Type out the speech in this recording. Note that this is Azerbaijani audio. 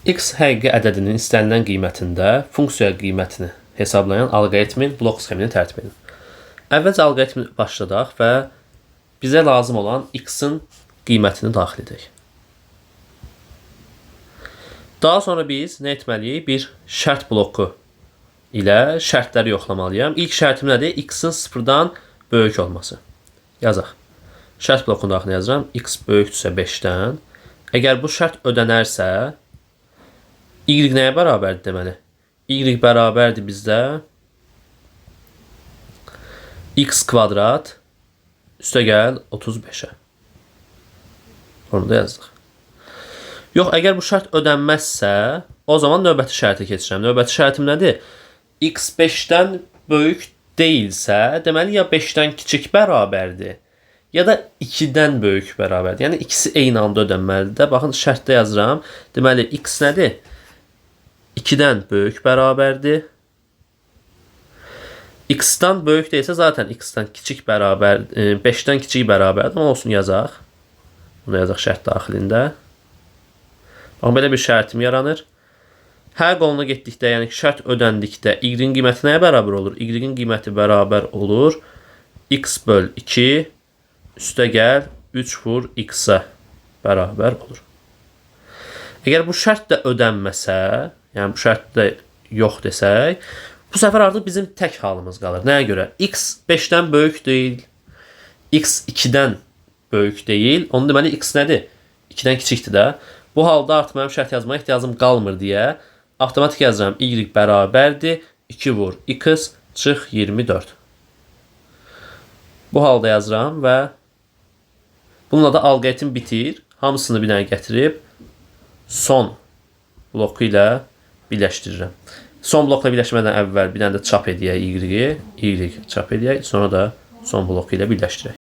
X həqiqi ədədinin istənilən qiymətində funksiya qiymətini hesablayan alqoritmin blok sxemini tərtib edin. Əvvəlcə alqoritmi başladaq və bizə lazım olan X-in qiymətini daxil edək. Daha sonra biz nə etməliyik? Bir şərt bloku ilə şərtləri yoxlamalıyam. İlk şərtim nədir? X-in 0-dan böyük olması. Yazaq. Şərt blokunu daxil yazıram. X böyükdürsə 5-dən. Əgər bu şərt ödənərsə, Y nəyə bərabərdir deməli? Y bərabərdir bizdə X kvadrat üstəgəl 35-ə. Onu da yazdıq. Yox, əgər bu şərt ödənməzsə, o zaman növbəti şərtə keçirəm. Növbəti şərtim nədir? X 5-dən böyük deyilsə, deməli ya 5-dən kiçik bərabərdir, ya da 2-dən böyük bərabərdir. Yəni ikisi eyni anda ödənməlidir. Baxın, şərtdə yazıram. Deməli, X nədir? 2-dən böyük bərabərdir. X-dan böyük deyilsə, zaten X-dan kiçik bərabər, 5-dən kiçik bərabərdir. Amma olsun yazaq. Bunu yazaq şərt daxilində. Baxın, belə bir şərtim yaranır. Hər qoluna getdikdə, yəni şərt ödəndikdə Y-in qiyməti nəyə bərabər olur? Y-in qiyməti bərabər olur X böl 2 üstəgəl 3 vur X-ə bərabər olur. Əgər bu şərt də ödənməsə, yəni bu şərt də yox desək, bu səfər artıq bizim tək halımız qalır. Nəyə görə? X 5-dən böyük deyil, X 2-dən böyük deyil. Onun deməli X nədir? 2-dən kiçikdir də. Bu halda artıq mənim şərt yazmaya ehtiyacım qalmır deyə avtomatik yazıram. Y bərabərdir 2 vur X çıx 24. Bu halda yazıram və bununla da alqoritm bitir. Hamısını bir dənə gətirib son bloku ilə birləşdirirəm. Son blokla birləşmədən əvvəl bir dənə də çap edək Y çap edək, sonra da son bloku ilə birləşdirək.